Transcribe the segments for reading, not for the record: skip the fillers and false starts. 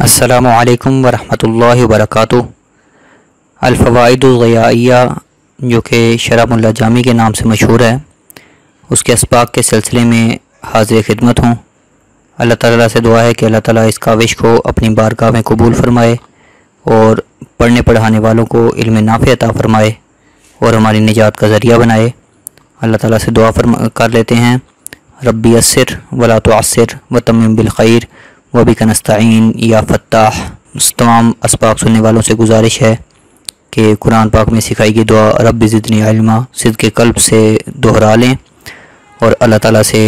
السلام علیکم ورحمۃ اللہ وبرکاتہ۔ الفوائد الغذائیہ جو کہ شرح ملا جامی کے نام سے مشہور ہے، اس کے اسباق کے سلسلے میں حاضر خدمت ہوں۔ اللہ تعالیٰ سے دعا ہے کہ اللہ تعالیٰ اس کاوش کو اپنی بارگاہ میں قبول فرمائے اور پڑھنے پڑھانے والوں کو علم نافع عطا فرمائے اور ہماری نجات کا ذریعہ بنائے۔ اللہ تعالیٰ سے دعا کر لیتے ہیں، ربی یسر ولا تعسر وتمم بالخیر وبک نستعین یا فتاح۔ تمام اسباق سننے والوں سے گزارش ہے کہ قرآن پاک میں سکھائی گئی دعا رب زدنی علما صدق قلب سے دہرا لیں اور اللہ تعالیٰ سے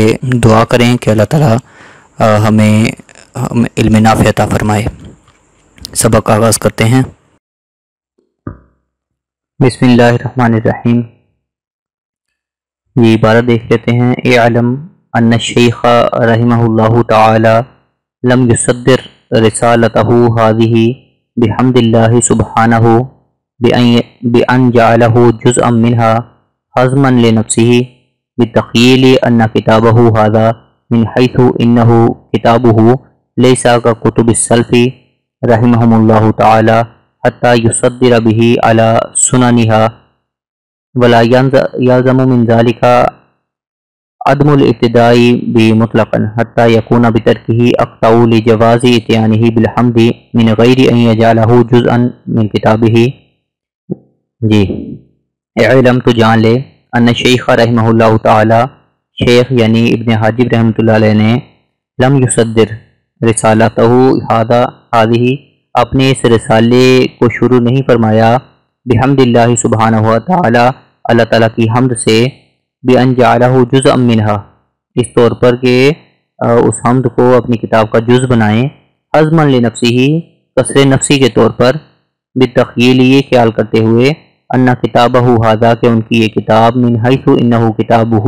دعا کریں کہ اللہ تعالیٰ ہمیں علم نافع عطا فرمائے۔ سبق کا آغاز کرتے ہیں۔ بسم اللہ الرحمن الرحیم۔ یہ عبارت دیکھ لیتے ہیں، اعلم ان الشیخ رحمہ اللہ تعالی لم یصدر رسالتہ هذه بحمد اللہ سبحانہ بأن جعلہ جزءا منها حزما لنفسه بالتخیل ان کتابہ هذا من حیث انہ کتابہ لیس ککتب السلف رحمہم اللہ تعالی حتی یصدر به على سننها ولا یلزم من ذلك عدم الابتداء بمطلقا حتى يكون بتركه اقطع لجواز اتيانه بالحمد من غير ان يجعله جزءا من كتابه۔ جی علم تو جان لے ان شیخ رحمہ اللہ تعالی، شیخ یعنی ابن حاجب رحمۃ اللہ علیہ نے لم یصدر رسالتہ هذه اپنے اس رسالے کو شروع نہیں فرمایا بحمد اللہ سبحانہ وتعالی اللہ تعالیٰ کی حمد سے، بأن جعلہ جزءا منها اس طور پر کہ اس حمد کو اپنی کتاب کا جز بنائیں، حزما لنفسہ قصر نفسی کے طور پر، بالتخیل یہ خیال کرتے ہوئے ان کتابہ ھذا کہ ان کی یہ کتاب من حیث انہ کتابہ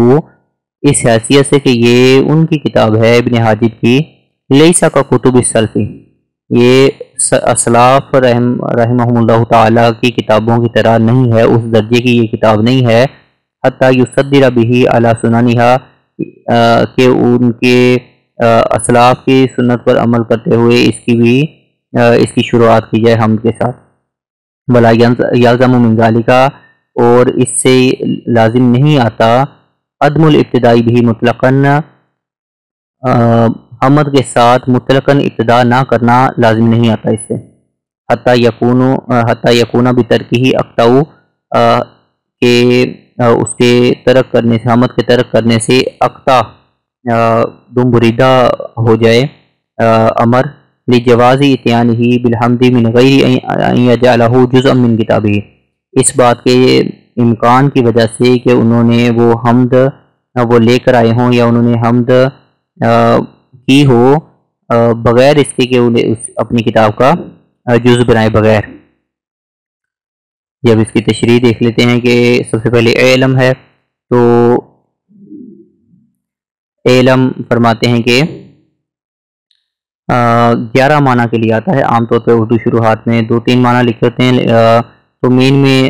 اس حیثیت سے کہ یہ ان کی کتاب ہے ابن حاجب کی، لیس ککتب السلف یہ اسلاف رحمہم اللہ تعالیٰ کی کتابوں کی طرح نہیں ہے، اس درجے کی یہ کتاب نہیں ہے، حتی یصدر به علی سننها کہ ان کے اسلاف کی سنت پر عمل کرتے ہوئے اس کی شروعات کی جائے حمد کے ساتھ۔ ولا یلزم من ذلک اور اس سے لازم نہیں آتا عدم الابتداء به مطلقا حمد کے ساتھ مطلقاً ابتدا نہ کرنا لازم نہیں آتا اس سے، حتی یکون بترکہ اقطع کہ اس کے ترک کرنے سے، حمد کے ترک کرنے سے اقطع دم بریدہ ہو جائے امر لجواز اتیانہ بالحمد من غیر ان یجعلہ جزءا من کتابہ اس بات کے امکان کی وجہ سے کہ انہوں نے وہ حمد وہ لے کر آئے ہوں یا انہوں نے حمد کی ہو بغیر اس کے کہ انہیں اپنی کتاب کا جز بنائے بغیر۔ جب اس کی تشریح دیکھ لیتے ہیں کہ سب سے پہلے علم ہے، تو علم فرماتے ہیں کہ 11 معنی کے لیے آتا ہے۔ عام طور پہ اردو شروحات میں 2-3 معنی لکھے ہوتے ہیں، تو مین میں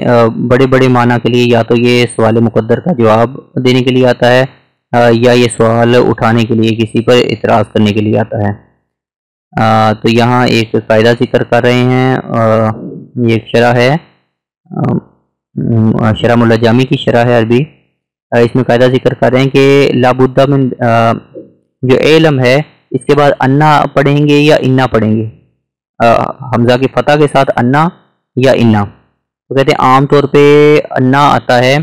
بڑے بڑے معنی کے لیے یا تو یہ سوال مقدر کا جواب دینے کے لیے آتا ہے یا یہ سوال اٹھانے کے لیے کسی پر اعتراض کرنے کے لیے آتا ہے۔ تو یہاں ایک قاعدہ ذکر کر رہے ہیں، یہ ایک شرح ہے، شرح ملا جامی کی شرح ہے عربی، اس میں قاعدہ ذکر کر رہے ہیں کہ لابد من جو علم ہے اس کے بعد انا پڑھیں گے یا انا پڑھیں گے، حمزہ کی فتح کے ساتھ انا یا انا، تو کہتے ہیں عام طور پہ انا آتا ہے،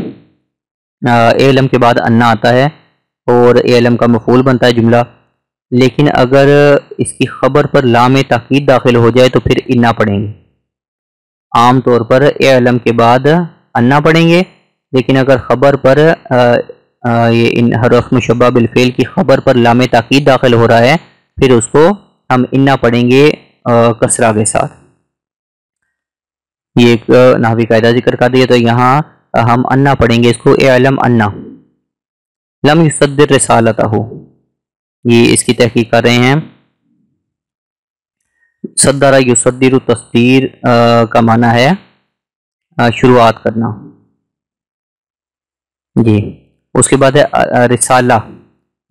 علم کے بعد انا آتا ہے اور علم کا مفعول بنتا ہے جملہ، لیکن اگر اس کی خبر پر لام تاکید داخل ہو جائے تو پھر انا پڑھیں گے۔ عام طور پر علم کے بعد انا پڑھیں گے، لیکن اگر خبر پر یہ حرف مشبہ بالفعل کی خبر پر لام تاکید داخل ہو رہا ہے پھر اس کو ہم انا پڑھیں گے کسرہ کے ساتھ۔ یہ ایک نحوی قاعدہ ذکر کر دیا، تو یہاں ہم انا پڑھیں گے اس کو، اعلم انا لم یصدر رسالتہ، یہ اس کی تحقیق کر رہے ہیں۔ صدر یصدر تصدیر کا معنی ہے شروعات کرنا۔ جی اس کے بعد ہے رسالہ۔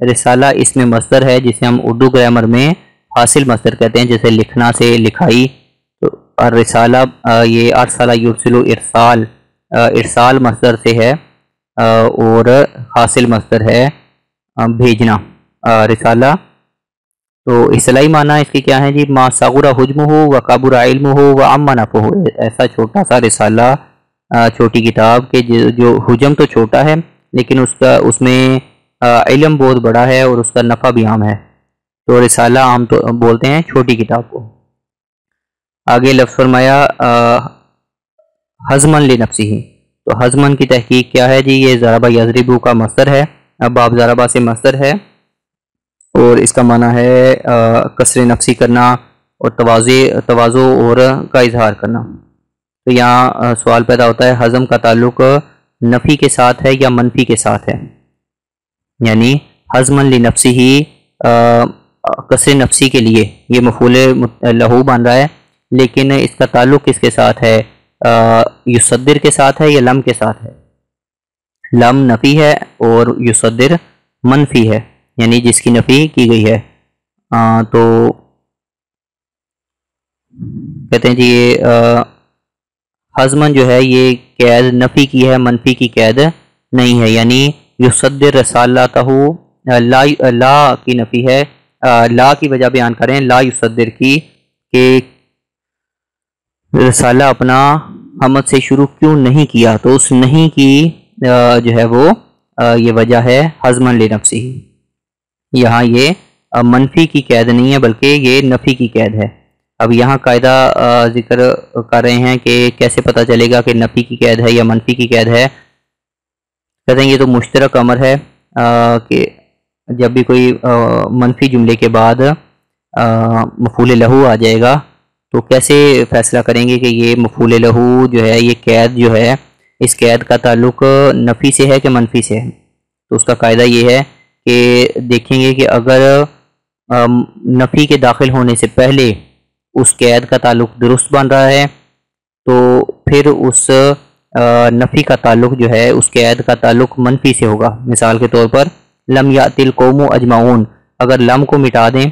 رسالہ اس میں مصدر ہے جسے ہم اردو گرامر میں حاصل مصدر کہتے ہیں، جیسے لکھنا سے لکھائی. تو الرسالہ یہ ارسلہ یرسل ارسال، ارسال مصدر سے ہے اور حاصل مصدر ہے بھیجنا رسالہ. تو اصطلاحی معنی اس کے کیا ہیں جی؟ ما صغر حجمہ و کبر علمہ و عم نفعہ، ایسا چھوٹا سا رسالہ، چھوٹی کتاب کہ جو حجم تو چھوٹا ہے لیکن اس میں علم بہت بڑا ہے اور اس کا نفع بھی عام ہے. تو رسالہ عام تو بولتے ہیں چھوٹی کتاب کو. آگے لفظ فرمایا حزمن لنفسہ. تو حزمن کی تحقیق کیا ہے جی؟ یہ ضربہ یضربو کا مصدر ہے، باب ضربہ سے مصدر ہے اور اس کا معنی ہے کسر نفسی کرنا اور تواضع اور کا اظہار کرنا. تو یہاں سوال پیدا ہوتا ہے حزم کا تعلق نفی کے ساتھ ہے یا منفی کے ساتھ ہے؟ یعنی حزمن لنفسہ ہی کسر نفسی کے لیے یہ مفعول لہو بن رہا ہے، لیکن اس کا تعلق کس کے ساتھ ہے؟ یصدر کے ساتھ ہے یا لم کے ساتھ ہے؟ لم نفی ہے اور یصدر منفی ہے، یعنی جس کی نفی کی گئی ہے. تو کہتے ہیں جی یہ حزمن جو ہے یہ قید نفی کی ہے، منفی کی قید نہیں ہے. یعنی یصدر رسالتہ، لا کی نفی ہے، لا کی وجہ بیان کریں، لا یصدر کی کہ رسالہ اپنا حمد سے شروع کیوں نہیں کیا. تو اس نہیں کی جو ہے وہ یہ وجہ ہے حزمن لنفسہ. یہاں یہ منفی کی قید نہیں ہے بلکہ یہ نفی کی قید ہے. اب یہاں قاعدہ ذکر کر رہے ہیں کہ کیسے پتہ چلے گا کہ نفی کی قید ہے یا منفی کی قید ہے. کہتے ہیں یہ تو مشترک امر ہے کہ جب بھی کوئی منفی جملے کے بعد مفعول لہو آ جائے گا تو کیسے فیصلہ کریں گے کہ یہ مفعول لہو جو ہے یہ قید جو ہے اس قید کا تعلق نفی سے ہے کہ منفی سے ہے. تو اس کا قاعدہ یہ ہے کہ دیکھیں گے کہ اگر نفی کے داخل ہونے سے پہلے اس قید کا تعلق درست بن رہا ہے تو پھر اس نفی کا تعلق جو ہے اس قید کا تعلق منفی سے ہوگا. مثال کے طور پر لم یأتی القوم اجمعون، اگر لم کو مٹا دیں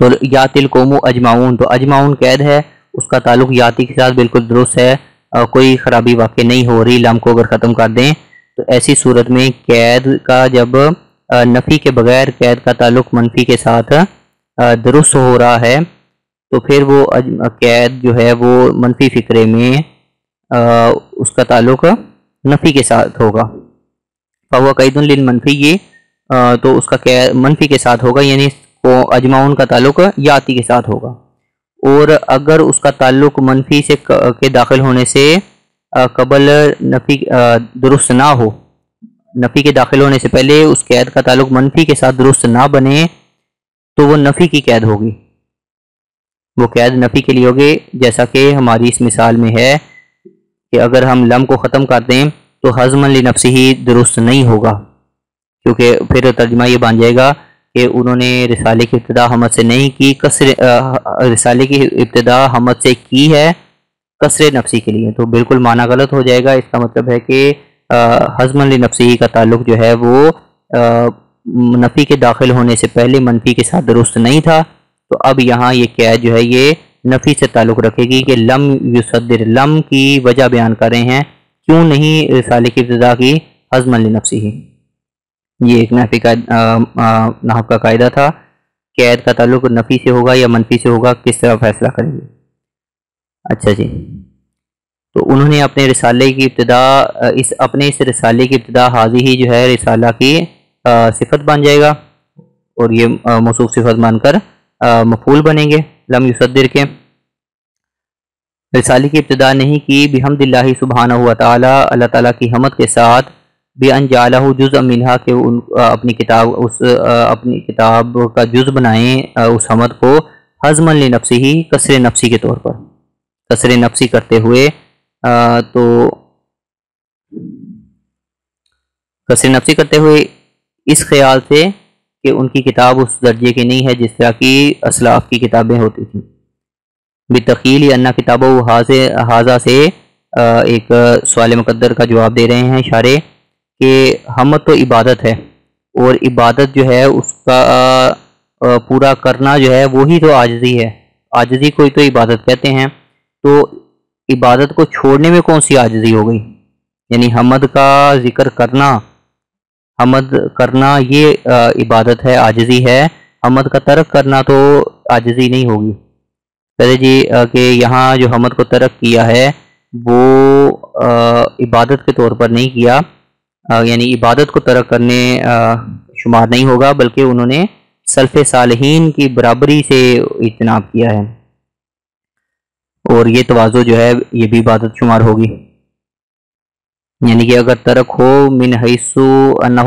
تو یأتی القوم اجمعون، تو اجمعون قید ہے، اس کا تعلق یاتی کے ساتھ بالکل درست ہے، کوئی خرابی واقع نہیں ہو رہی. لم کو اگر ختم کر دیں تو ایسی صورت میں قید کا جب نفی کے بغیر قید کا تعلق منفی کے ساتھ درست ہو رہا ہے تو پھر وہ قید جو ہے وہ منفی فقرے میں اس کا تعلق نفی کے ساتھ ہوگا. فهو قید للمنفی، تو اس کا منفی کے ساتھ ہوگا، یعنی اجمعون کا تعلق یاتی کے ساتھ ہوگا. اور اگر اس کا تعلق منفی سے کے داخل ہونے سے قبل نفی درست نہ ہو، نفی کے داخل ہونے سے پہلے اس قید کا تعلق منفی کے ساتھ درست نہ بنے تو وہ نفی کی قید ہوگی، وہ قید نفی کے لیے ہوگی. جیسا کہ ہماری اس مثال میں ہے کہ اگر ہم لم کو ختم کر دیں تو حزمن لنفسہ ہی درست نہیں ہوگا، کیونکہ پھر ترجمہ یہ بن جائے گا کہ انہوں نے رسالے کی ابتدا حمد سے نہیں کی، رسالے کی ابتدا حمد سے کی ہے کسر نفسی کے لیے، تو بالکل معنی غلط ہو جائے گا. اس کا مطلب ہے کہ حزمن لنفسہ کا تعلق جو ہے وہ نفی کے داخل ہونے سے پہلے منفی کے ساتھ درست نہیں تھا. تو اب یہاں یہ قید جو ہے یہ نفی سے تعلق رکھے گی کہ لم یصدر، لم کی وجہ بیان کر رہے ہیں کیوں نہیں رسالے کی ابتدا کی حزمن لنفسہ. یہ ایک نحو کا قاعدہ تھا. قید کا تعلق نفی سے ہوگا یا منفی سے ہوگا، کس طرح فیصلہ کریں گے. اچھا جی، تو انہوں نے اپنے رسالے کی ابتدا اپنے اس رسالے کی ابتدا حاضی ہی جو ہے رسالہ کی صفت بن جائے گا اور یہ موصوف صفت مان کر مفعول بنیں گے لم یصدر کے. رسالے کی ابتدا نہیں کی بحمد اللہ سبحانہ و تعالی، اللہ تعالیٰ کی حمد کے ساتھ، بأن جعلہ جزء منہا کہ اپنی کتاب کا جز بنائیں اس حمد کو حزمن لنفسہ ہی کسر نفسی کے طور پر، کسر نفسی کرتے ہوئے. تو کسر نفسی کرتے ہوئے اس خیال سے کہ ان کی کتاب اس درجے کی نہیں ہے جس طرح کی اسلاف کی کتابیں ہوتی تھیں. بتخیل ان کتابہ حاضہ سے ایک سوال مقدر کا جواب دے رہے ہیں اشارے کہ حمد تو عبادت ہے اور عبادت جو ہے اس کا پورا کرنا جو ہے وہی تو عاجزی ہے، عاجزی کو ہی تو عبادت کہتے ہیں، تو عبادت کو چھوڑنے میں کون سی عاجزی ہو گئی؟ یعنی حمد کا ذکر کرنا، حمد کرنا یہ عبادت ہے، عاجزی ہے، حمد کا ترک کرنا تو عاجزی نہیں ہوگی۔ کہتے جی کہ یہاں جو حمد کو ترک کیا ہے وہ عبادت کے طور پر نہیں کیا، یعنی عبادت کو ترک کرنے شمار نہیں ہوگا، بلکہ انہوں نے سلف صالحین کی برابری سے اجتناب کیا ہے، اور یہ تواضع جو ہے یہ بھی عبادت شمار ہوگی۔ یعنی کہ اگر ترک ہو من حیث انہ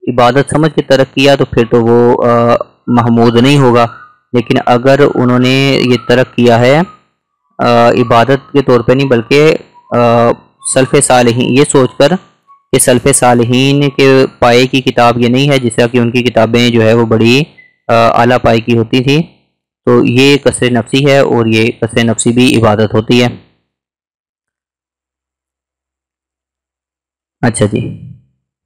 عبادت سمجھ کے ترک کیا تو پھر تو وہ محمود نہیں ہوگا، لیکن اگر انہوں نے یہ ترک کیا ہے عبادت کے طور پہ نہیں بلکہ سلف صالحین یہ سوچ کر کہ سلف صالحین کے پائے کی کتاب یہ نہیں ہے، جس طرح کہ ان کی کتابیں جو ہے وہ بڑی اعلیٰ پائے کی ہوتی تھی، تو یہ کسر نفسی ہے، اور یہ کسر نفسی بھی عبادت ہوتی ہے۔ اچھا جی،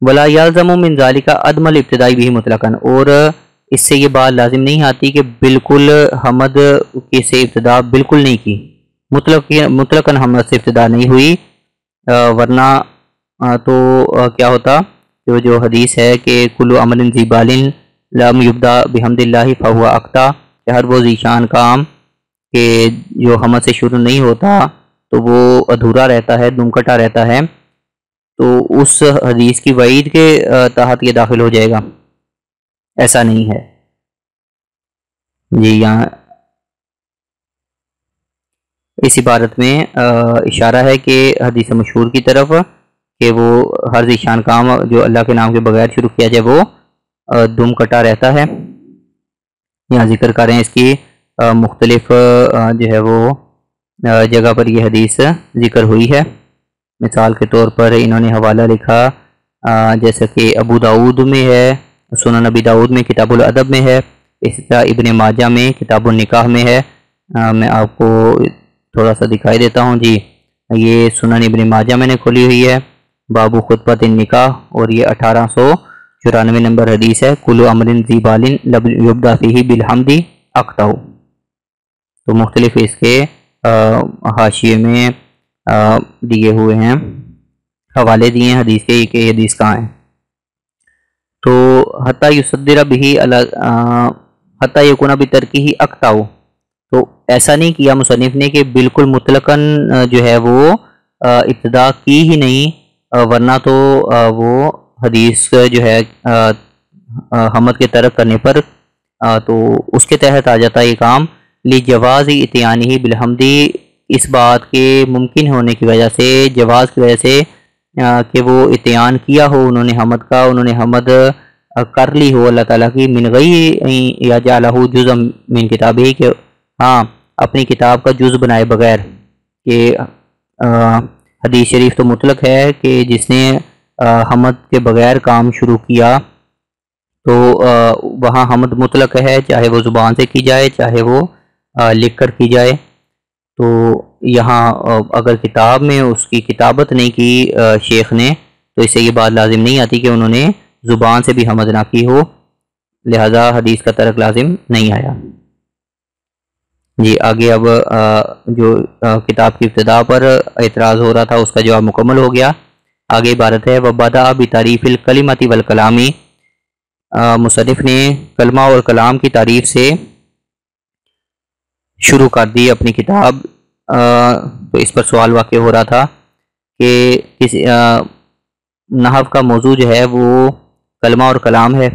ولا یلزم من ذالک عدم الابتداء به مطلقا، اور اس سے یہ بات لازم نہیں آتی کہ بالکل حمد کی سے ابتدا بالکل نہیں کی، مطلقاً حمد سے ابتدا نہیں ہوئی، ورنہ تو کیا ہوتا کہ وہ جو حدیث ہے کہ کل عمل ذی بال لم یبدا بحمد اللہ فہو اقطع، کہ ہر وہ ذیشان کام کہ جو حمد سے شروع نہیں ہوتا تو وہ ادھورا رہتا ہے، دم کٹا رہتا ہے، تو اس حدیث کی وعید کے تحت یہ داخل ہو جائے گا، ایسا نہیں ہے جی۔ یہاں اس عبارت میں اشارہ ہے کہ حدیث مشہور کی طرف کہ وہ ہر ذیشان کام جو اللہ کے نام کے بغیر شروع کیا جائے وہ دم کٹا رہتا ہے۔ یہاں ذکر کر رہے ہیں اس کی مختلف جو ہے وہ جگہ پر یہ حدیث ذکر ہوئی ہے۔ مثال کے طور پر انہوں نے حوالہ لکھا جیسا کہ ابو داؤد میں ہے، سنن نبی داؤد میں کتاب الادب میں ہے، اسی طرح ابن ماجہ میں کتاب النکاح میں ہے۔ میں آپ کو تھوڑا سا دکھائی دیتا ہوں جی، یہ سنن ابن ماجہ میں نے کھولی ہوئی ہے، باب خطبۃ النکاح، اور یہ 1894 نمبر حدیث ہے، کل امر ذی بال لم یبدا فیہ بالحمد اقطع۔ تو مختلف اس کے حاشیے میں دیے ہوئے ہیں، حوالے دیے ہیں حدیث کے کہ یہ حدیث کہاں ہے۔ تو حتی یصدر به حتی یکون بترکہ اقطع، تو ایسا نہیں کیا مصنف نے کہ بالکل مطلقاً جو ہے وہ ابتدا کی ہی نہیں، ورنہ تو وہ حدیث جو ہے حمد کے ترک کرنے پر تو اس کے تحت آ جاتا ہے یہ کام، لجواز اتیانہ بالحمد، اس بات کے ممکن ہونے کی وجہ سے، جواز کی وجہ سے کہ وہ اتیان کیا ہو انہوں نے حمد کا، انہوں نے حمد کر لی ہو اللہ تعالیٰ کی، من غیر یجعلہ جزءا من کتابہ، کہ ہاں اپنی کتاب کا جز بنائے بغیر، کہ حدیث شریف تو مطلق ہے کہ جس نے حمد کے بغیر کام شروع کیا تو وہاں حمد مطلق ہے، چاہے وہ زبان سے کی جائے چاہے وہ لکھ کر کی جائے۔ تو یہاں اگر کتاب میں اس کی کتابت نہیں کی شیخ نے تو اس سے یہ بات لازم نہیں آتی کہ انہوں نے زبان سے بھی حمد نہ کی ہو، لہذا حدیث کا ترک لازم نہیں آیا جی۔ آگے اب جو کتاب کی ابتدا پر اعتراض ہو رہا تھا اس کا جواب مکمل ہو گیا۔ آگے عبارت ہے وَبَدَأَ بِتَعْرِيفِ الْكَلِمَةِ وَالْكَلَامِ، مصنف نے کلمہ اور کلام کی تعریف سے شروع کر دی اپنی کتاب۔ تو اس پر سوال واقع ہو رہا تھا کہ اس نحو کا موضوع جو ہے وہ کلمہ اور کلام ہے،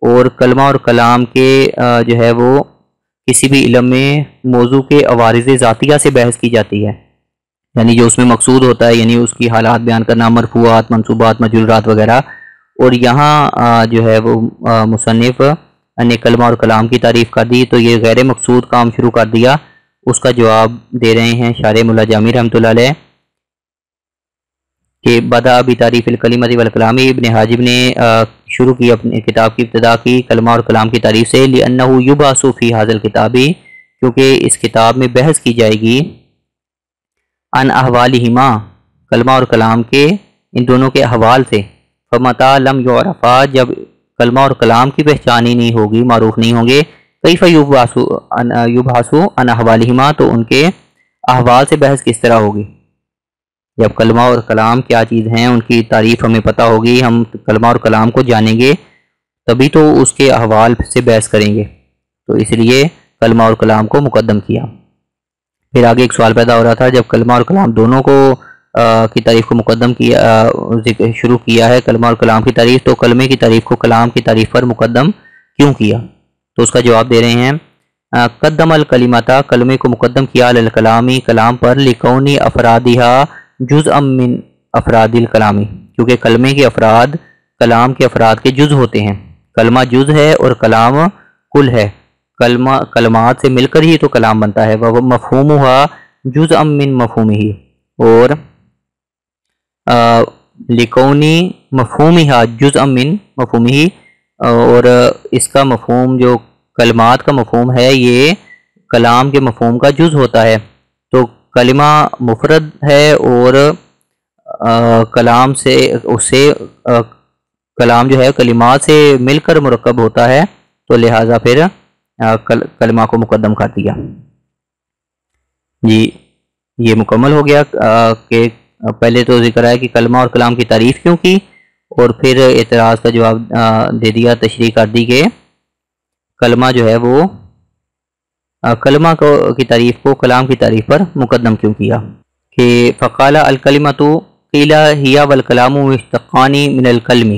اور کلمہ اور کلام کے جو ہے وہ کسی بھی علم میں موضوع کے عوارض ذاتیہ سے بحث کی جاتی ہے، یعنی جو اس میں مقصود ہوتا ہے، یعنی اس کی حالات بیان کرنا، مرفوعات، منصوبات، مجرورات وغیرہ، اور یہاں جو ہے وہ مصنف نے کلمہ اور کلام کی تعریف کر دی تو یہ غیر مقصود کام شروع کر دیا۔ اس کا جواب دے رہے ہیں شارح ملا جامی رحمۃ اللہ علیہ کہ بدأ بتعریف الکلمۃ والکلام، ابن حاجب نے شروع کی اپنی کتاب کی ابتدا کی کلمہ اور کلام کی تعریف سے، لأنہ یبحث فی ھذا الکتاب، کیونکہ اس کتاب میں بحث کی جائے گی عن احوالہما، کلمہ اور کلام کے ان دونوں کے احوال سے، فمتى لم یعرفا، جب کلمہ اور کلام کی پہچان ہی نہیں ہوگی، معروف نہیں ہوں گے، کیف یبحثوا عن احوالہما، تو ان کے احوال سے بحث کس طرح ہوگی؟ جب کلمہ اور کلام کیا چیز ہیں، ان کی تعریف ہمیں پتہ ہوگی، ہم کلمہ اور کلام کو جانیں گے، تبھی تو اس کے احوال سے بحث کریں گے، تو اس لیے کلمہ اور کلام کو مقدم کیا۔ پھر آگے ایک سوال پیدا ہو رہا تھا، جب کلمہ اور کلام دونوں کو کی تعریف کو مقدم کیا، شروع کیا ہے کلمہ اور کلام کی تعریف، تو کلمے کی تعریف کو کلام کی تعریف پر مقدم کیوں کیا؟ تو اس کا جواب دے رہے ہیں، قدم الکلمۃ، کلمے کو مقدم کیا، علی الکلامی، کلام پر، لکونی افرادہا جزءا من افراد الکلامی، کیونکہ کلمے کے افراد کلام کے افراد کے جز ہوتے ہیں، کلمہ جز ہے اور کلام کل ہے، کلمات سے مل کر ہی تو کلام بنتا ہے، وہ مفہومھا جزءا من مفہومہ، اور لکونی مفہومھا جزءا من مفہومہ، اور اس کا مفہوم جو کلمات کا مفہوم ہے یہ کلام کے مفہوم کا جز ہوتا ہے، تو کلمہ مفرد ہے اور کلام سے کلام جو ہے کلمات سے مل کر مرکب ہوتا ہے، تو لہٰذا پھر کلمہ کو مقدم کر دیا۔ جی یہ مکمل ہو گیا کہ پہلے تو ذکر ہے کہ کلمہ اور کلام کی تعریف کیوں کی، اور پھر اعتراض کا جواب دے دیا، تشریح کر دی کہ کلمہ جو ہے وہ کلمہ کی تعریف کو کلام کی تعریف پر مقدم کیوں کیا، کہ فقال الکلمۃ قیل ہی والکلام مشتقان من الکلم،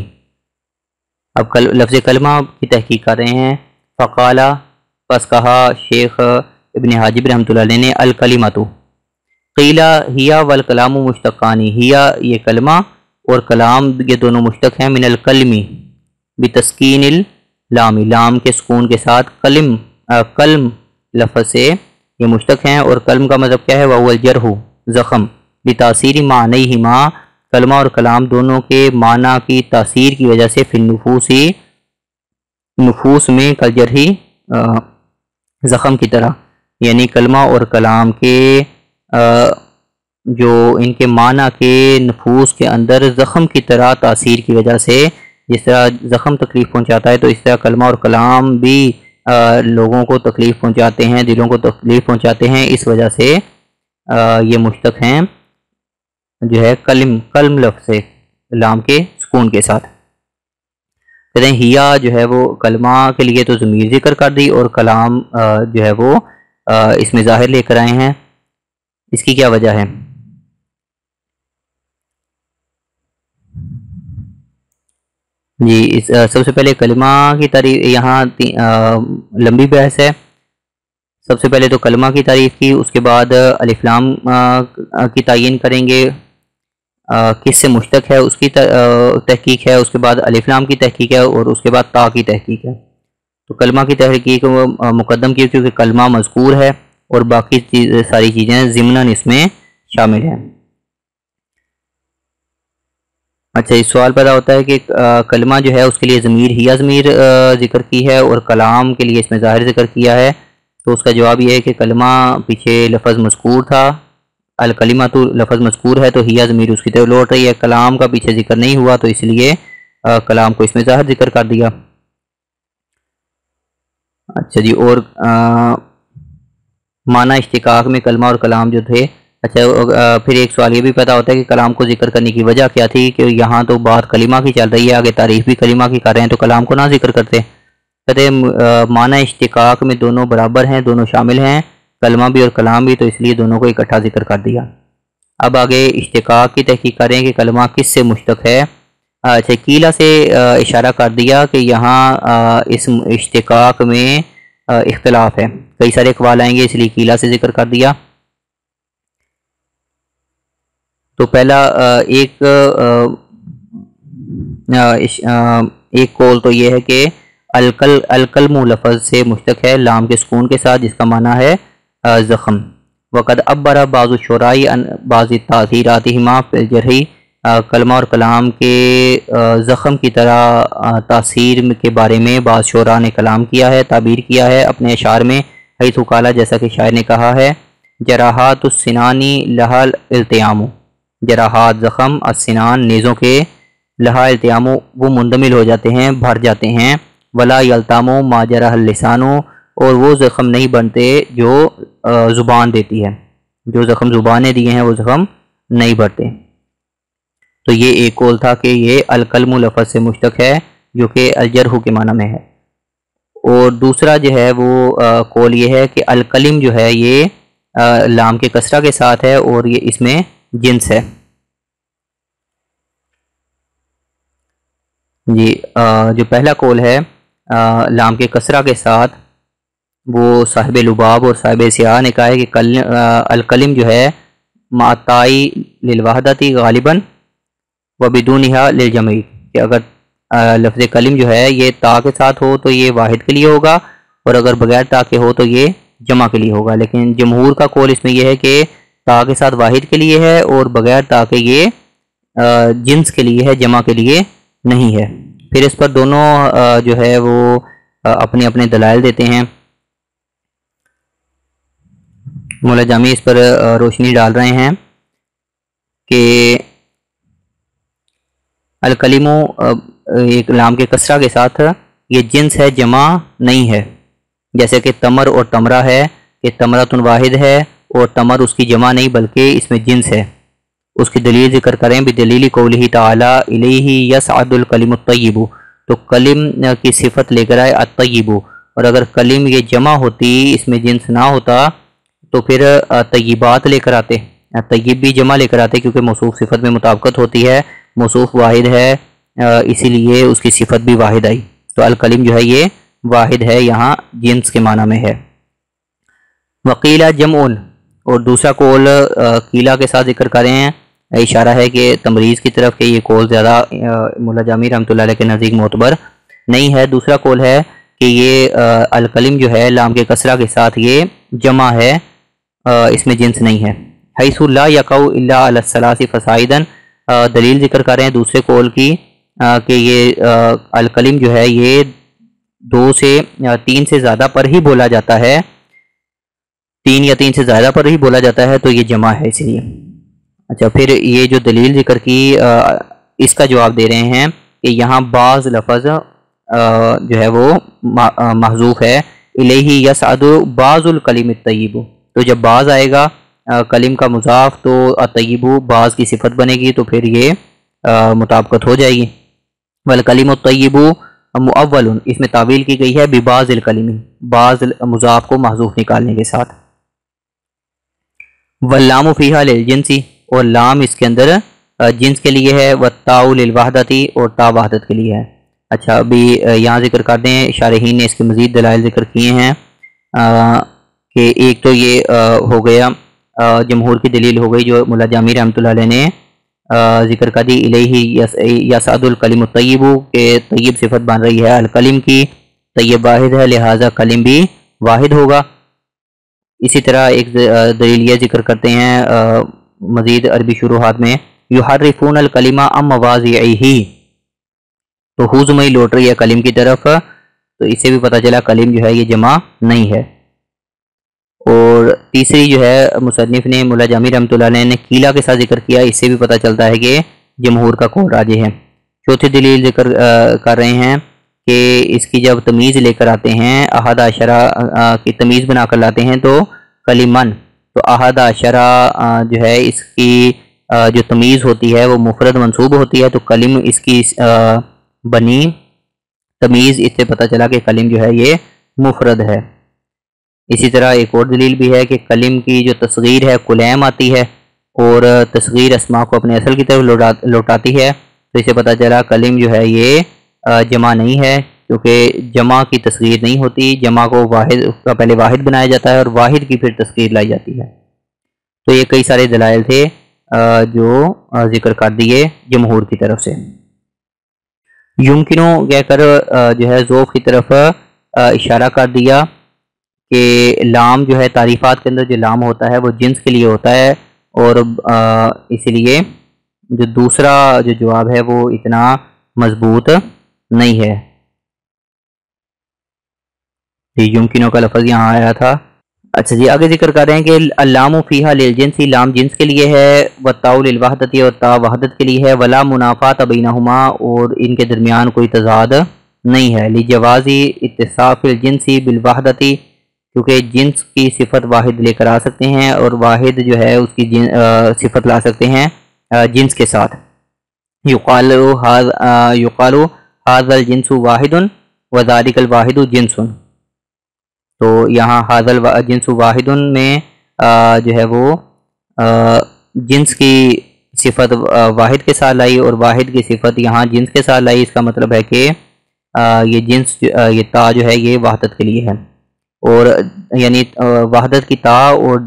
اب لفظ کلمہ کی تحقیق کر رہے ہیں، فقال پس کہا شیخ ابن حاجب رحمۃ اللہ علیہ نے، الکلمۃ قیل ہی والکلام مشتقان، ہی یہ کلمہ اور کلام یہ دونوں مشتق ہیں، من الکلم بتسکین اللام، لام کے سکون کے ساتھ، کلم لفظ سے یہ مشتق ہیں، اور کلم کا مطلب کیا ہے، وہو الجرح زخم، بتاثیر معنیہما، کلمہ اور کلام دونوں کے معنی کی تاثیر کی وجہ سے، فی النفوس نفوس میں کالجرح زخم کی طرح، یعنی کلمہ اور کلام کے جو ان کے معنی کے نفوس کے اندر زخم کی طرح تاثیر کی وجہ سے، جس طرح زخم تکلیف پہنچاتا ہے، تو اس طرح کلمہ اور کلام بھی لوگوں کو تکلیف پہنچاتے ہیں، دلوں کو تکلیف پہنچاتے ہیں، اس وجہ سے یہ مشتق ہیں جو ہے کلم لفظ سے، لام کے سکون کے ساتھ۔ کہتے ہیں ہیا جو ہے وہ کلمہ کے لیے تو ضمیر ذکر کر دی، اور کلام جو ہے وہ اس میں ظاہر لے کر آئے ہیں، اس کی کیا وجہ ہے؟ جی سب سے پہلے کلمہ کی تعریف، یہاں لمبی بحث ہے، سب سے پہلے تو کلمہ کی تعریف کی، اس کے بعد الف لام کی تعین کریں گے، کس سے مشتق ہے اس کی تحقیق ہے، اس کے بعد الف لام کی تحقیق ہے، اور اس کے بعد تا کی تحقیق ہے۔ تو کلمہ کی تحقیق مقدم کی کیونکہ کلمہ مذکور ہے، اور باقی ساری چیزیں ضمناً اس میں شامل ہیں۔ اچھا اس سوال پیدا ہوتا ہے کہ کلمہ جو ہے اس کے لیے ضمیر ذکر کی ہے، اور کلام کے لیے اس میں ظاہر ذکر کیا ہے، تو اس کا جواب یہ ہے کہ کلمہ پیچھے لفظ مذکور تھا، الکلمہ تو لفظ مذکور ہے، تو ہیا ضمیر اس کی طرف لوٹ رہی ہے، کلام کا پیچھے ذکر نہیں ہوا، تو اس لیے کلام کو اس میں ظاہر ذکر کر دیا۔ اچھا جی، اور معنی اشتقاق میں کلمہ اور کلام جو تھے، اچھا پھر ایک سوال یہ بھی پیدا ہوتا ہے کہ کلام کو ذکر کرنے کی وجہ کیا تھی، کہ یہاں تو بات کلمہ کی چل رہی ہے، آگے تعریف بھی کلمہ کی کر رہے ہیں، تو کلام کو نہ ذکر کرتے؟ کہتے ہیں معنی اشتقاق میں دونوں برابر ہیں، دونوں شامل ہیں، کلمہ بھی اور کلام بھی، تو اس لیے دونوں کو اکٹھا ذکر کر دیا۔ اب آگے اشتقاق کی تحقیق کریں کہ کلمہ کس سے مشتق ہے۔ اچھا قیلہ سے اشارہ کر دیا کہ یہاں اس اشتقاق میں اختلاف ہے، کئی سارے اقوال آئیں گے، اس لیے قیلہ سے ذکر کر دیا۔ تو پہلا ایک قول تو یہ ہے کہ الکلم لفظ سے مشتق ہے لام کے سکون کے ساتھ، جس کا معنی ہے زخم۔ وقد عبر بعض الشعراء عن بعض تاثیراتہما فی الجرح، کلمہ اور کلام کے زخم کی طرح تاثیر کے بارے میں بعض شعراء نے کلام کیا ہے، تعبیر کیا ہے اپنے اشعار میں، حیث قال، جیسا کہ شاعر نے کہا ہے، جراحات السنان لہا الالتیام، جراحات زخم، السنان نیزوں کے، لہا التیامو وہ مندمل ہو جاتے ہیں، بھر جاتے ہیں، ولا یلتامو ما جرح اللسانو اور وہ زخم نہیں بنتے جو زبان دیتی ہے، جو زخم زبان نے دیے ہیں وہ زخم نہیں بڑھتے۔ تو یہ ایک قول تھا کہ یہ الکلم لفظ سے مشتق ہے جو کہ الجرح کے معنی میں ہے، اور دوسرا جو ہے وہ قول یہ ہے کہ الکلم جو ہے یہ لام کے کسرہ کے ساتھ ہے اور یہ اس میں جنس ہے۔ جی جو پہلا قول ہے لام کے کسرہ کے ساتھ، وہ صاحب لباب اور صاحب سیاہ نے کہا ہے کہ الکلم جو ہے معطائی للوحدتی غالباً و بدونہا للجمعی، کہ اگر لفظ کلم جو ہے یہ تا کے ساتھ ہو تو یہ واحد کے لیے ہوگا، اور اگر بغیر تا کے ہو تو یہ جمع کے لیے ہوگا، لیکن جمہور کا قول اس میں یہ ہے کہ تا کے ساتھ واحد کے لیے ہے اور بغیر تا کے یہ جنس کے لیے ہے، جمع کے لیے نہیں ہے۔ پھر اس پر دونوں جو ہے وہ اپنے اپنے دلائل دیتے ہیں۔ مولا جامی اس پر روشنی ڈال رہے ہیں کہ الکلم ایک لام کے کسرہ کے ساتھ یہ جنس ہے، جمع نہیں ہے، جیسے کہ تمر اور تمرہ ہے کہ تمرۃ واحد ہے اور تمر اس کی جمع نہیں بلکہ اس میں جنس ہے۔ اس کی دلیل ذکر کریں بدلیل قولہ تعالی الیہ یصعد الکلم الطیب، تو کلم کی صفت لے کر آئے الطیب، اور اگر کلم یہ جمع ہوتی اس میں جنس نہ ہوتا تو پھر طیبات لے کر آتے، طیب بھی جمع لے کر آتے کیونکہ موصوف صفت میں مطابقت ہوتی ہے، موصوف واحد ہے اسی لیے اس کی صفت بھی واحد آئی، تو الکلم جو ہے یہ واحد ہے، یہاں جنس کے معنی میں ہے۔ وقیلہ جمعن، اور دوسرا قول قیلہ کے ساتھ ذکر کریں ہیں، اشارہ ہے کہ تمریز کی طرف کہ یہ قول زیادہ مولا جامی رحمۃ اللہ علیہ کے نزدیک معتبر نہیں ہے۔ دوسرا قول ہے کہ یہ الکلم جو ہے لام کے کسرہ کے ساتھ یہ جمع ہے، اس میں جنس نہیں ہے۔ حیث لا یقع الا علی الثلاث فصاعدا، دلیل ذکر کر رہے ہیں دوسرے قول کی کہ یہ الکلم جو ہے یہ 2 سے 3 سے زیادہ پر ہی بولا جاتا ہے، 3 یا 3 سے زیادہ پر ہی بولا جاتا ہے تو یہ جمع ہے اس لیے۔ اچھا، پھر یہ جو دلیل ذکر کی اس کا جواب دے رہے ہیں کہ یہاں بعض لفظ جو ہے وہ محذوف ہے، الیہ یصعد بعض الکلم الطیب، تو جب بعض آئے گا کلم کا مضاف تو الطیب بعض کی صفت بنے گی تو پھر یہ مطابقت ہو جائے گی۔ والکلم الطیب مؤول، اس میں تعویل کی گئی ہے ببعض الکلم، بعض مضاف کو محذوف نکالنے کے ساتھ۔ واللام فیہا للجنسی، اور لام اس کے اندر جنس کے لیے ہے، والتاء للوحدتی، اور تا وحدت کے لیے ہے۔ اچھا، ابھی یہاں ذکر کر دیں، شارحین نے اس کے مزید دلائل ذکر کیے ہیں کہ ایک تو یہ ہو گیا جمہور کی دلیل ہو گئی جو مولا جامی رحمۃ اللہ علیہ نے ذکر کر دی، الیہ یصعد الکلم الطیب، کہ طیب صفت بن رہی ہے الکلم کی، طیب واحد ہے لہٰذا کلم بھی واحد ہوگا۔ اسی طرح ایک دلیل یہ ذکر کرتے ہیں مزید عربی شروحات میں، یحرفون الکلم عن مواضعہ، تو ہوزمئی لوٹ رہی ہے کلم کی طرف، تو اس سے بھی پتہ چلا کلم جو ہے یہ جمع نہیں ہے۔ اور تیسری جو ہے مصنف نے مولا جامی رحمۃ اللہ علیہ نے قیلہ کے ساتھ ذکر کیا، اس سے بھی پتہ چلتا ہے کہ جمہور کا قول راجح ہے۔ چوتھی دلیل ذکر کر رہے ہیں کہ اس کی جب تمیز لے کر آتے ہیں، احد عشرہ کی تمیز بنا کر لاتے ہیں تو کلمن، تو احد عشرہ جو ہے اس کی جو تمیز ہوتی ہے وہ مفرد منصوب ہوتی ہے، تو کلم اس کی بنی تمیز، اس سے پتہ چلا کہ کلم جو ہے یہ مفرد ہے۔ اسی طرح ایک اور دلیل بھی ہے کہ کلم کی جو تصغیر ہے کلیم آتی ہے اور تصغیر اسماء کو اپنے اصل کی طرف لوٹاتی ہے، تو اسے پتہ چلا کلم جو ہے یہ جمع نہیں ہے، کیونکہ جمع کی تصغیر نہیں ہوتی، جمع کو واحد کا پہلے واحد بنایا جاتا ہے اور واحد کی پھر تصغیر لائی جاتی ہے۔ تو یہ کئی سارے دلائل تھے جو ذکر کر دیے جمہور کی طرف سے۔ یمکنوں کہہ کر جو ہے ذوف کی طرف اشارہ کر دیا کہ لام جو ہے تعریفات کے اندر جو لام ہوتا ہے وہ جنس کے لیے ہوتا ہے، اور اسی لیے جو دوسرا جو جواب ہے وہ اتنا مضبوط نہیں ہے۔ یمکنوں کا لفظ یہاں آیا تھا، اچھا جی، آگے ذکر کر رہے ہیں کہ اللام فیہا للجنسی، لام جنس کے لیے ہے، والتاء للوحدتی، اور تا وحدت کے لیے ہے، ولا منافات بینہما، اور ان کے درمیان کوئی تضاد نہیں ہے، لجوازی اتصاف الجنسی بالوحدتی، کیونکہ جنس کی صفت واحد لے کر آ سکتے ہیں اور واحد جو ہے اس کی صفت لا سکتے ہیں جنس کے ساتھ۔ یقال ھذا الجنس واحد وذلک الواحد جنس، تو یہاں ھذا الجنس واحد میں جو ہے وہ جنس کی صفت واحد کے ساتھ لائی اور واحد کی صفت یہاں جنس کے ساتھ لائی۔ اس کا مطلب ہے کہ یہ جنس یہ تا جو ہے یہ وحدت کے لیے ہے، اور یعنی وحدت کی تا اور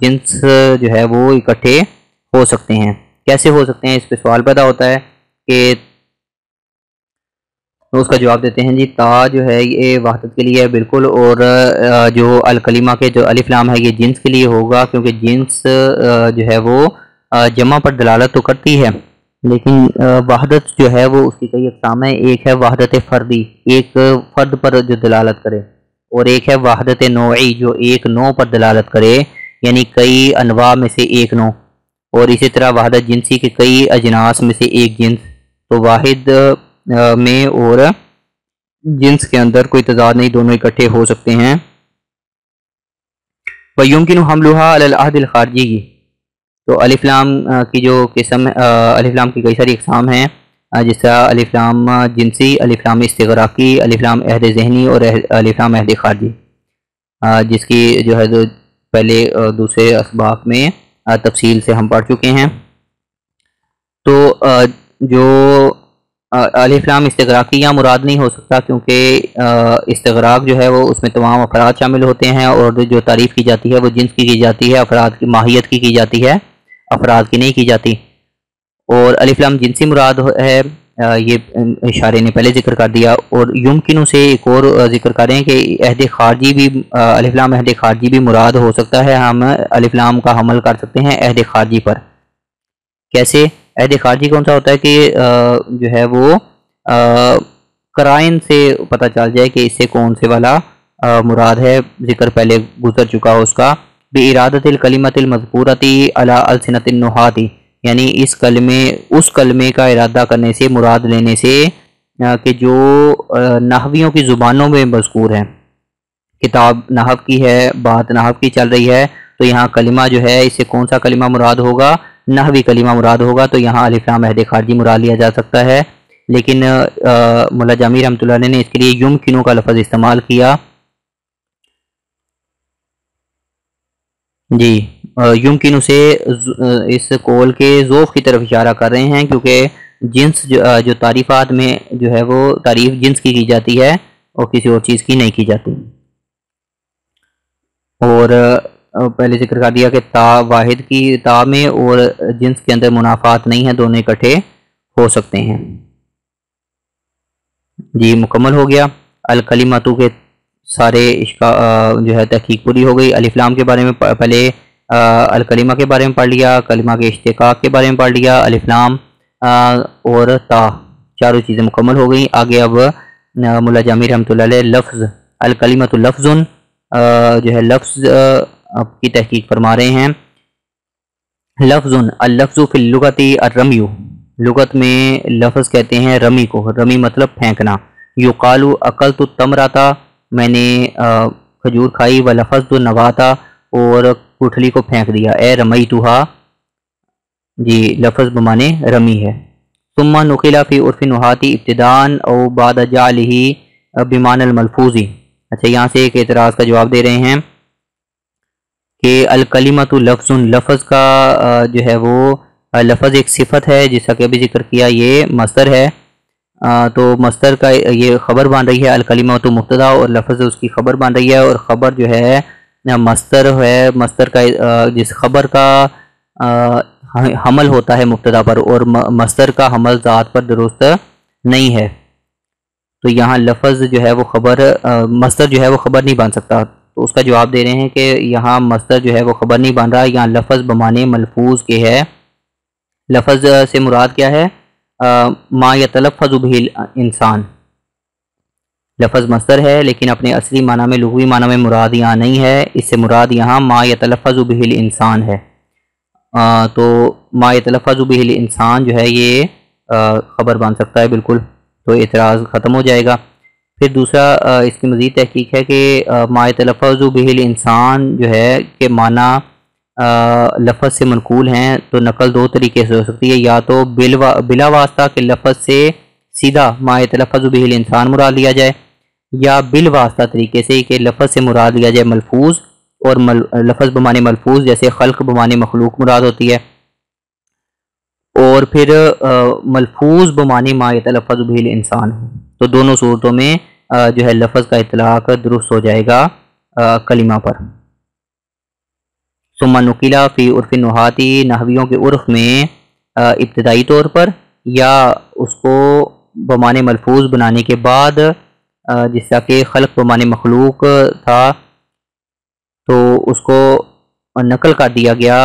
جنس جو ہے وہ اکٹھے ہو سکتے ہیں۔ کیسے ہو سکتے ہیں، اس پہ سوال پیدا ہوتا ہے کہ تو اس کا جواب دیتے ہیں جی، تا جو ہے یہ وحدت کے لیے ہے بالکل، اور جو الکلمہ کے جو الف لام ہے یہ جنس کے لیے ہوگا، کیونکہ جنس جو ہے وہ جمع پر دلالت تو کرتی ہے، لیکن وحدت جو ہے وہ اس کی کئی اقسام ہیں۔ ایک ہے وحدت فردی، ایک فرد پر جو دلالت کرے، اور ایک ہے وحدت نوعی جو ایک نوع پر دلالت کرے، یعنی کئی انواع میں سے ایک نوع، اور اسی طرح وحدت جنسی کے کئی اجناس میں سے ایک جنس۔ تو واحد میں اور جنس کے اندر کوئی تضاد نہیں، دونوں اکٹھے ہو سکتے ہیں۔ وَيُمْكِنُ حَمْلُهَا عَلَى الْعَهْدِ الْخَارِجِيِّ، تو الف لام کی جو قسم الف لام کی کئی ساری اقسام ہیں، جس طرح الف لام جنسی، الف لام استغراقی، الف لام عہد ذہنی، اور الف لام عہد خارجی، جس کی جو ہے پہلے دوسرے اسباق میں تفصیل سے ہم پڑھ چکے ہیں۔ تو جو الف لام استغراقیہ مراد نہیں ہو سکتا، کیونکہ استغراق جو ہے وہ اس میں تمام افراد شامل ہوتے ہیں، اور جو تعریف کی جاتی ہے وہ جنس کی جاتی ہے، افراد کی ماہیت کی جاتی ہے، افراد کی نہیں کی جاتی۔ اور الف لام جنسی مراد ہے، یہ اشارے نے پہلے ذکر کر دیا۔ اور یمکنوں سے ایک اور ذکر کریں کہ عہد خارجی بھی، الف لام عہد خارجی بھی مراد ہو سکتا ہے، ہم الف لام کا حمل کر سکتے ہیں عہد خارجی پر۔ کیسے؟ عہد خارجی کون سا ہوتا ہے کہ جو ہے وہ قرائن سے پتہ چل جائے کہ اس سے کون سے والا مراد ہے، ذکر پہلے گزر چکا ہو اس کا۔ بِإِرَادَةِ الْكَلِمَةِ الْمَذْكُورَةِ عَلَىٰ أَلْسِنَةِ النُّحَاةِ، یعنی اس کلمے کا ارادہ کرنے سے، مراد لینے سے کہ جو نحویوں کی زبانوں میں مذکور ہے۔ کتاب نحو کی ہے، بات نحو کی چل رہی ہے، تو یہاں کلمہ جو ہے اس سے کون سا کلمہ مراد ہوگا؟ نحوی کلمہ مراد ہوگا، تو یہاں الف لام عہد خارجی مراد لیا جا سکتا ہے۔ لیکن مولا جامی رحمۃ اللہ علیہ نے اس کے لیے یمکنوں کا لفظ استعمال کیا۔ جی، یمکنوں سے اس قول کے ذوف کی طرف اشارہ کر رہے ہیں، کیونکہ جنس جو تعریفات میں جو ہے وہ تعریف جنس کی جاتی ہے اور کسی اور چیز کی نہیں کی جاتی۔ اور پہلے ذکر کر دیا کہ تا واحد کی تا میں اور جنس کے اندر منافات نہیں ہیں، دونوں اکٹھے ہو سکتے ہیں۔ جی، مکمل ہو گیا الکلماتو کے سارے جو ہے تحقیق پوری ہو گئی۔ الف لام کے بارے میں پہلے الکلمہ کے بارے میں پڑھ لیا، کلمہ کے اشتقاق کے بارے میں پڑھ لیا، الف لام اور تا چاروں چیزیں مکمل ہو گئیں۔ آگے اب مولا جامی رحمۃ اللہ علیہ لفظ الکلمۃ لفظ جو ہے لفظ کی تحقیق فرما رہے ہیں۔ لفظ اللفظ فی اللغت الرمی، لغت میں لفظ کہتے ہیں رمی کو، رمی مطلب پھینکنا۔ یقال اکلت التمرۃ، میں نے کھجور کھائی، ولفظت النواۃ، اور کوٹھلی کو پھینک دیا، اے رمیتھا، جی لفظ بمانے رمی ہے۔ ثم نقل فی عرف النحاة ابتداء او بعد جعلہ بمعنى الملفوظ، اچھا یہاں سے ایک اعتراض کا جواب دے رہے ہیں کہ الکلمۃ لفظ، لفظ کا جو ہے وہ لفظ ایک صفت ہے، جیسا کہ ابھی ذکر کیا یہ مصدر ہے، تو مصدر کا یہ خبر بن رہی ہے، الکلمۃ مبتدا اور لفظ اس کی خبر بن رہی ہے، اور خبر جو ہے مصدر ہے، مصدر کا جس خبر کا حمل ہوتا ہے مبتدا پر، اور مصدر کا حمل ذات پر درست نہیں ہے، تو یہاں لفظ جو ہے وہ خبر، مصدر جو ہے وہ خبر نہیں بن سکتا۔ تو اس کا جواب دے رہے ہیں کہ یہاں مصدر جو ہے وہ خبر نہیں بن رہا، یہاں لفظ بمانے ملفوظ کے ہے۔ لفظ سے مراد کیا ہے؟ ما یتلفظ بہ انسان، لفظ مصدر ہے لیکن اپنے اصلی معنی میں لغوی معنی میں مراد یہاں نہیں ہے، اس سے مراد یہاں ما یتلفظ بہ الانسان ہے۔ تو ما یتلفظ بہ الانسان جو ہے یہ خبر بن سکتا ہے بالکل، تو اعتراض ختم ہو جائے گا۔ پھر دوسرا اس کی مزید تحقیق ہے کہ ما یتلفظ بہ الانسان جو ہے کہ معنی لفظ سے منقول ہیں، تو نقل دو طریقے سے ہو سکتی ہے، یا تو بلا واسطہ کہ لفظ سے سیدھا ما یتلفظ بہ الانسان مراد لیا جائے، یا بالواسطہ طریقے سے کہ لفظ سے مراد لیا جائے ملفوظ، اور لفظ بمعنی ملفوظ جیسے خلق بمعنی مخلوق مراد ہوتی ہے، اور پھر ملفوظ بمعنی ما یتلفظ بہ الانسان، تو دونوں صورتوں میں جو ہے لفظ کا اطلاق درست ہو جائے گا کلمہ پر۔ ثم نقلا فی عرف النحاتی، نحویوں کے عرف میں ابتدائی طور پر یا اس کو بمعنی ملفوظ بنانے کے بعد، جس طرح کہ خلق بمعنی مخلوق تھا تو اس کو نقل کر دیا گیا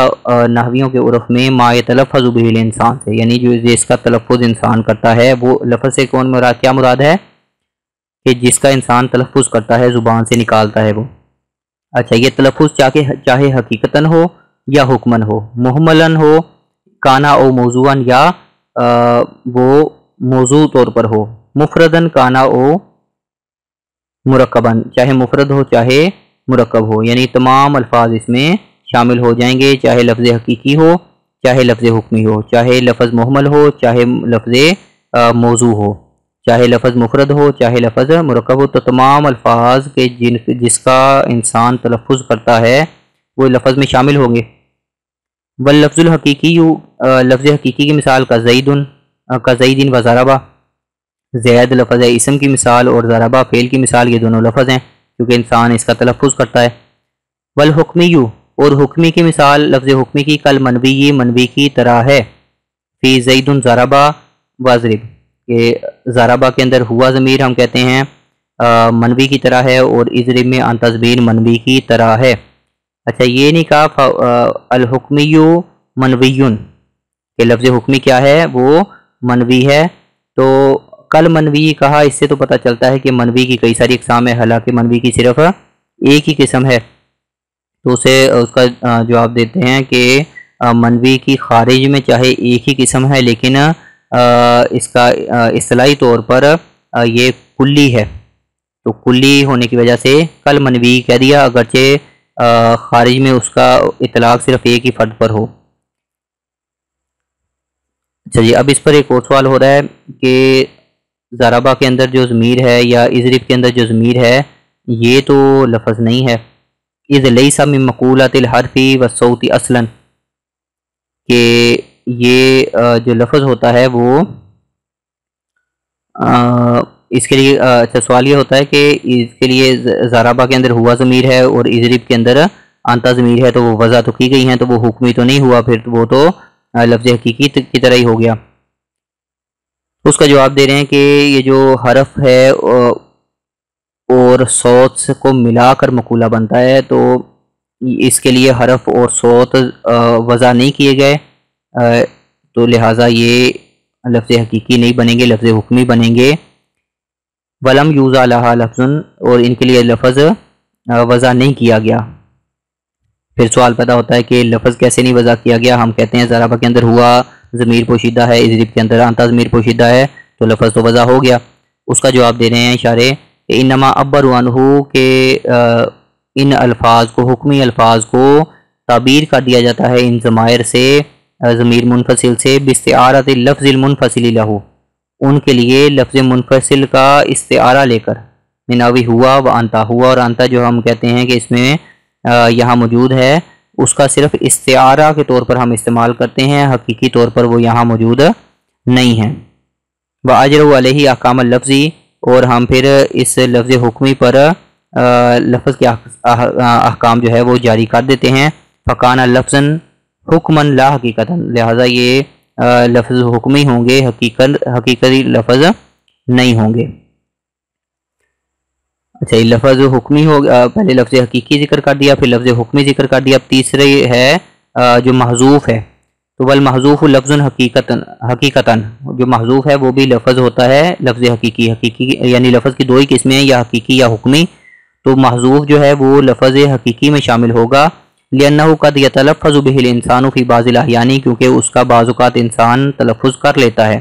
نحویوں کے عرف میں ما یتلفظ بہ الانسان سے، یعنی جو جس کا تلفظ انسان کرتا ہے، وہ لفظ سے کون مراد کیا مراد ہے کہ جس کا انسان تلفظ کرتا ہے، زبان سے نکالتا ہے وہ۔ اچھا، یہ تلفظ چاہے حقیقتاً ہو یا حکماً ہو، محملاً ہو کانا او موضوعاً، یا وہ موضوع طور پر ہو، مفرداً کانا او مرکباً، چاہے مفرد ہو چاہے مرکب ہو، یعنی تمام الفاظ اس میں شامل ہو جائیں گے، چاہے لفظ حقیقی ہو چاہے لفظ حکمی ہو، چاہے لفظ محمل ہو چاہے لفظ موضوع ہو، چاہے لفظ مفرد ہو چاہے لفظ مرکب ہو، تو تمام الفاظ کے جس کا انسان تلفظ کرتا ہے وہ لفظ میں شامل ہوں گے۔ واللفظ الحقیقی، لفظ حقیقی کی مثال کا زیدن و ضربہ، زید لفظ ہے اسم کی مثال، اور ضربہ فعل کی مثال، یہ دونوں لفظ ہیں کیونکہ انسان اس کا تلفظ کرتا ہے۔ والحکمی، اور حکمی کی مثال لفظ حکمی کی کل منوی، منوی کی طرح ہے، فی زید ضربہ واضرب، کہ ضربہ کے اندر ہوا ضمیر ہم کہتے ہیں منوی کی طرح ہے، اور اضرب میں انت ضمیر منوی کی طرح ہے۔ اچھا، یہ نہیں کہا الحکمی منوی، کہ لفظ حکمی کیا ہے وہ منوی ہے، تو کل منوی کہا، اس سے تو پتہ چلتا ہے کہ منوی کی کئی ساری اقسام ہے، حالانکہ منوی کی صرف ایک ہی قسم ہے، تو اسے اس کا جواب دیتے ہیں کہ منوی کی خارج میں چاہے ایک ہی قسم ہے لیکن اس کا اصطلاحی طور پر یہ کلی ہے، تو کلی ہونے کی وجہ سے کل منوی کہہ دیا، اگرچہ خارج میں اس کا اطلاق صرف ایک ہی فرد پر ہو۔ اچھا جی، اب اس پر ایک اور سوال ہو رہا ہے کہ ضربہ کے اندر جو ضمیر ہے یا اضرب کے اندر جو ضمیر ہے یہ تو لفظ نہیں ہے، اذ لیس من مقولات الحرف والصوت اصلا، کہ یہ جو لفظ ہوتا ہے وہ اس کے لیے اچھا سوال یہ ہوتا ہے کہ اس کے لیے ضربہ کے اندر ہوا ضمیر ہے اور اضرب کے اندر انتا ضمیر ہے، تو وہ وضع تو کی گئی ہیں، تو وہ حکمی تو نہیں ہوا، پھر وہ تو لفظ حقیقی کی طرح ہی ہو گیا۔ اس کا جواب دے رہے ہیں کہ یہ جو حرف ہے اور صوت کو ملا کر مقولہ بنتا ہے، تو اس کے لیے حرف اور صوت وضع نہیں کیے گئے، تو لہٰذا یہ لفظ حقیقی نہیں بنیں گے، لفظ حکمی بنیں گے۔ ولم یوزع لہا لفظ، اور ان کے لیے لفظ وضع نہیں کیا گیا۔ پھر سوال پیدا ہوتا ہے کہ لفظ کیسے نہیں وضع کیا گیا؟ ہم کہتے ہیں ضربہ کے اندر ہوا ضمیر پوشیدہ ہے، اضرب کے اندر انتا ضمیر پوشیدہ ہے، تو لفظ تو وضع ہو گیا۔ اس کا جواب دے رہے ہیں اشارے کہ انما عبر عنہ، کہ ان الفاظ کو، حکمی الفاظ کو تعبیر کر دیا جاتا ہے ان ضمائر سے، ضمیر منفصل سے، باستعارۃ اللفظ المنفصل لہ، ان کے لیے لفظ منفصل کا استعارہ لے کر، مناوی ہوا و انتا، ہوا اور انتا جو ہم کہتے ہیں کہ اس میں یہاں موجود ہے، اس کا صرف استعارہ کے طور پر ہم استعمال کرتے ہیں، حقیقی طور پر وہ یہاں موجود نہیں ہے۔ وَأَجْرَوْا عَلَيْهِ احکام اللفظی، اور ہم پھر اس لفظ حکمی پر لفظ کے احکام جو ہے وہ جاری کر دیتے ہیں۔ فَقَانَ لَفْظًا حُكْمًا لَا حَقِيقَةً، لہٰذا یہ لفظ حکمی ہوں گے، حقیقی لفظ نہیں ہوں گے۔ اچھا، یہ لفظ حکمی ہو پہلے لفظ حقیقی ذکر کر دیا، پھر لفظ حکمی ذکر کر دیا، اب تیسرے ہے جو محذوف ہے، تو والمحذوف لفظ حقیقتاً جو محذوف ہے وہ بھی لفظ ہوتا ہے لفظ حقیقی یعنی لفظ کی دو ہی قسمیں ہیں، یا حقیقی یا حکمی. تو محذوف جو ہے وہ لفظ حقیقی میں شامل ہوگا، لأنه قد يتلفظ به الانسان في بعض الاحيان، کیونکہ اس کا بعض اوقات انسان تلفظ کر لیتا ہے.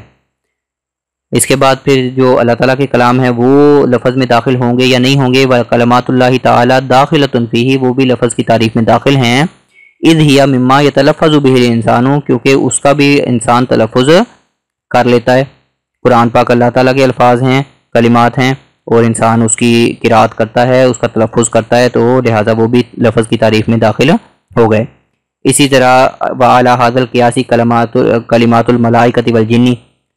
اس کے بعد پھر جو اللہ تعالیٰ کے کلام ہیں وہ لفظ میں داخل ہوں گے یا نہیں ہوں گے. وَكَلَمَاتُ اللَّهِ تَعَالَى دَاخِلَةٌ فِيهِ، وہ بھی لفظ کی تعریف میں داخل ہیں. اذ هي مما يتلفظ به الانسان، کیونکہ اس کا بھی انسان تلفظ کر لیتا ہے. قرآن پاک اللہ تعالیٰ کے الفاظ ہیں، کلمات ہیں، اور انسان اس کی قرات کرتا ہے، اس کا تلفظ کرتا ہے، تو لہٰذا وہ بھی لفظ کی تعریف میں داخل ہو گئے. اسی طرح وعلی هذا القیاس کلمات الملائکۃ والجن،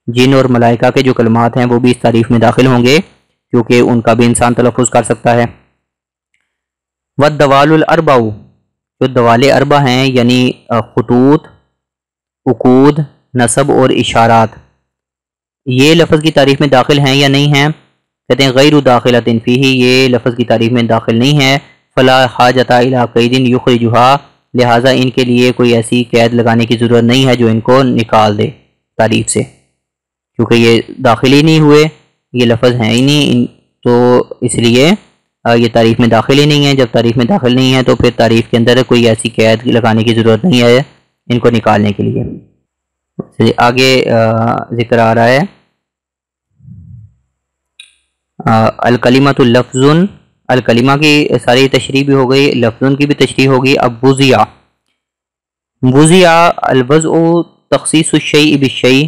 جن اور ملائکہ کے جو کلمات ہیں وہ بھی اس تعریف میں داخل ہوں گے کیونکہ ان کا بھی انسان تلفظ کر سکتا ہے. والدوال الاربع، جو دوال اربع ہیں یعنی خطوط، عقود، نصب اور اشارات، یہ لفظ کی تعریف میں داخل ہیں یا نہیں ہیں؟ کہتے ہیں غیر داخلۃ فیہ، یہ لفظ کی تعریف میں داخل نہیں ہے. فلا حاجۃ الی قید یخرجھا، لہٰذا ان کے لیے کوئی ایسی قید لگانے کی ضرورت نہیں ہے جو ان کو نکال دے تعریف سے، کیونکہ یہ داخل ہی نہیں ہوئے، یہ لفظ ہیں ہی نہیں، تو اس لیے یہ تعریف میں داخل ہی نہیں ہے. جب تعریف میں داخل نہیں ہے تو پھر تعریف کے اندر کوئی ایسی قید لگانے کی ضرورت نہیں ہے ان کو نکالنے کے لیے. آگے ذکر آ رہا ہے الکلمۃ لفظ، الکلمہ کی ساری تشریح بھی ہو گئی، لفظ کی بھی تشریح ہوگی. اب وضع، وضع الوضع تخصیص الشیء بالشیء،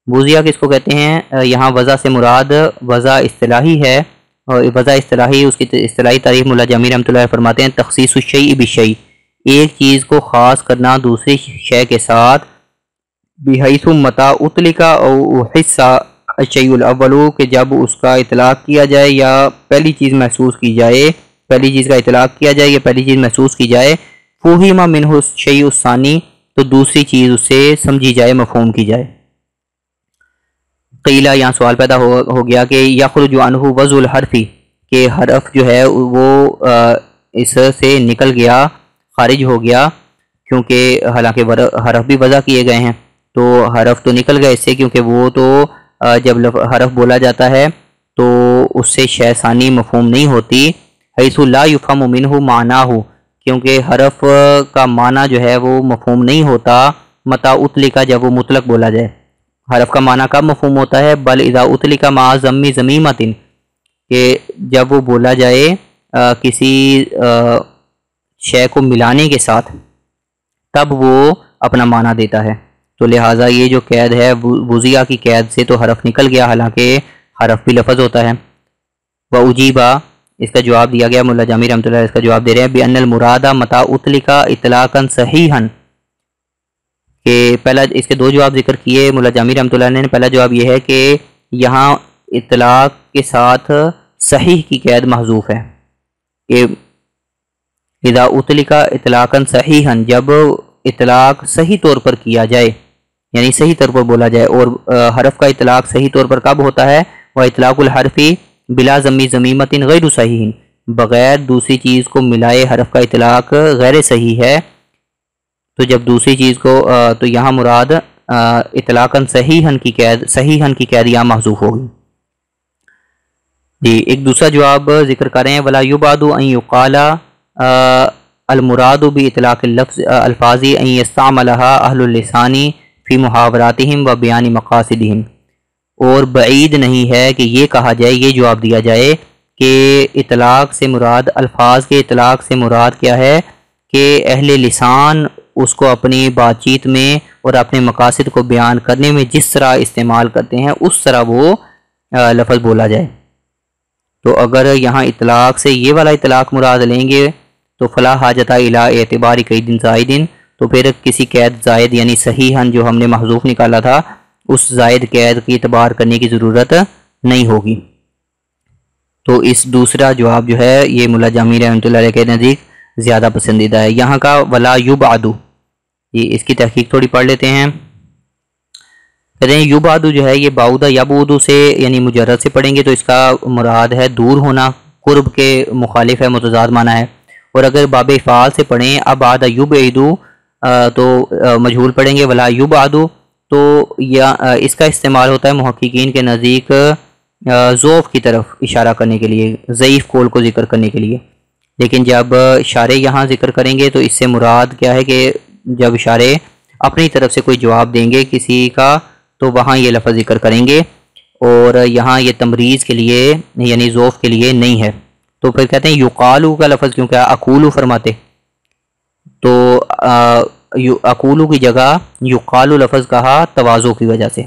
وضع کس کو کہتے ہیں؟ یہاں وضع سے مراد وضع اصطلاحی ہے، اور وضع اصطلاحی، اس کی اصطلاحی تعریف مولا جامی رحمۃ اللہ فرماتے ہیں تخصیص الشیء بالشیء، ایک چیز کو خاص کرنا دوسری شے کے ساتھ. بحیث متى اطلق او حس الشیء الاول، کہ جب اس کا اطلاق کیا جائے یا پہلی چیز محسوس کی جائے، پہلی چیز کا اطلاق کیا جائے یا پہلی چیز محسوس کی جائے. فہم منہ الشیء الثانی، تو دوسری چیز اس سے سمجھی جائے، مفہوم کی جائے. قیلہ، یہاں سوال پیدا ہو گیا کہ یخرج عنہ وضع الحرف، کہ حرف جو ہے وہ اس سے نکل گیا، خارج ہو گیا، کیونکہ حالانکہ حرف بھی وضع کیے گئے ہیں، تو حرف تو نکل گئے اس سے، کیونکہ وہ تو جب حرف بولا جاتا ہے تو اس سے شے ثانی مفہوم نہیں ہوتی. حیث لا یفہم منہ معناہ، کیونکہ حرف کا معنی جو ہے وہ مفہوم نہیں ہوتا. متى اطلق، جب وہ مطلق بولا جائے. حرف کا معنی کب مفہوم ہوتا ہے؟ بل اذا اطلق مع ضم ضمیمۃ، کہ جب وہ بولا جائے کسی شے کو ملانے کے ساتھ، تب وہ اپنا معنی دیتا ہے. تو لہٰذا یہ جو قید ہے وضع کی قید سے تو حرف نکل گیا، حالانکہ حرف بھی لفظ ہوتا ہے. وأجیبا، اس کا جواب دیا گیا، مولا جامی رحمۃ اللہ اس کا جواب دے رہے ہیں بأن المراد متى اطلق اطلاقا صحیحا، کہ پہلا اس کے دو جواب ذکر کیے مولا جامی رحمۃ اللہ نے. پہلا جواب یہ ہے کہ یہاں اطلاق کے ساتھ صحیح کی قید محذوف ہے، کہ اذا اطلق اطلاقا صحیحا، جب اطلاق صحیح طور پر کیا جائے، یعنی صحیح طور پر بولا جائے. اور حرف کا اطلاق صحیح طور پر کب ہوتا ہے؟ وَإِطْلَاقُ الْحَرْفِ بلا ضمی ضمیمۃ غیر صحیح، بغیر دوسری چیز کو ملائے حرف کا اطلاق غیر صحیح ہے. تو جب دوسری چیز کو تو یہاں مراد اطلاقاً صحیحاً کی قید یہاں محذوف ہوگی. جی ایک دوسرا جواب ذکر کریں، ولا یبعد ان یقال المراد باطلاق اللفظ الفاظ ان یستعملها اہل اللسان فی محاوراتہم و بیان مقاصدہم، اور بعید نہیں ہے کہ یہ کہا جائے، یہ جواب دیا جائے کہ اطلاق سے مراد، الفاظ کے اطلاق سے مراد کیا ہے کہ اہل لسان اس کو اپنی بات چیت میں اور اپنے مقاصد کو بیان کرنے میں جس طرح استعمال کرتے ہیں اس طرح وہ لفظ بولا جائے. تو اگر یہاں اطلاق سے یہ والا اطلاق مراد لیں گے تو فلا حاجت الی اعتبار قید زائد، تو پھر کسی قید زائد یعنی صحیحاً جو ہم نے محذوف نکالا تھا اس زائد قید کی اعتبار کرنے کی ضرورت نہیں ہوگی. تو اس دوسرا جواب جو ہے یہ مولا جامی رحمۃ اللہ علیہ کے نزدیک زیادہ پسندیدہ ہے. یہاں کا ولا یبعد، یہ اس کی تحقیق تھوڑی پڑھ لیتے ہیں. کہتے ہیں یبعد جو ہے یہ بعود یبعود سے یعنی مجرد سے پڑھیں گے تو اس کا مراد ہے دور ہونا، قرب کے مخالف ہے، متضاد معنی ہے. اور اگر باب افعال سے پڑھیں ابعد یبعد، تو مجہول پڑھیں گے، ولا یبعدو تو یا اس کا استعمال ہوتا ہے محققین کے نزدیک ضعف کی طرف اشارہ کرنے کے لیے، ضعیف قول کو ذکر کرنے کے لیے. لیکن جب اشارے یہاں ذکر کریں گے تو اس سے مراد کیا ہے کہ جب اشارے اپنی طرف سے کوئی جواب دیں گے کسی کا تو وہاں یہ لفظ ذکر کریں گے، اور یہاں یہ تمریز کے لیے یعنی ضعف کے لیے نہیں ہے. تو پھر کہتے ہیں یقالو کا لفظ کیونکہ اقولو فرماتے، تو اقولو کی جگہ یقالو لفظ کہا تواضع کی وجہ سے.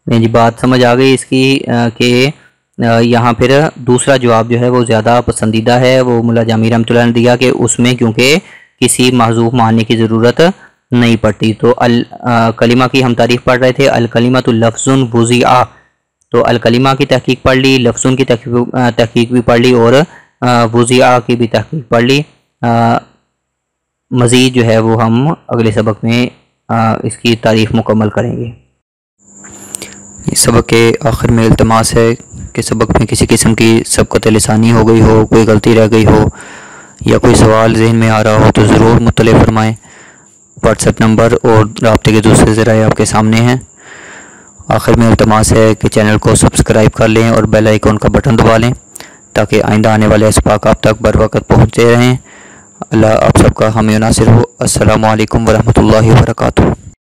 جی بات سمجھ آ گئی اس کی کہ یہاں پھر دوسرا جواب جو ہے وہ زیادہ پسندیدہ ہے، وہ ملا جامی رحمۃ اللہ نے دیا کہ اس میں کیونکہ کسی محذوف معنی کی ضرورت نہیں پڑتی. تو الکلمہ کی ہم تعریف پڑھ رہے تھے، الکلمۃ لفظ وضع، تو الکلمہ کی تحقیق پڑھ لی، لفظ کی تحقیق بھی پڑھ لی، اور وضع کی بھی تحقیق پڑھ لی. مزید جو ہے وہ ہم اگلے سبق میں اس کی تعریف مکمل کریں گے. اس سبق کے آخر میں التماس ہے کہ سبق میں کسی قسم کی سبقت لسانی ہو گئی ہو، کوئی غلطی رہ گئی ہو یا کوئی سوال ذہن میں آ رہا ہو تو ضرور مطلع فرمائیں. واٹس ایپ نمبر اور رابطے کے دوسرے ذرائع آپ کے سامنے ہیں. آخر میں التماس ہے کہ چینل کو سبسکرائب کر لیں اور بیل آئیکن کا بٹن دبا لیں تاکہ آئندہ آنے والے اسباق آپ تک بر وقت پہنچتے رہیں. اللہ آپ سب کا حامی و ناصر ہو. السلام علیکم ورحمۃ اللہ وبرکاتہ.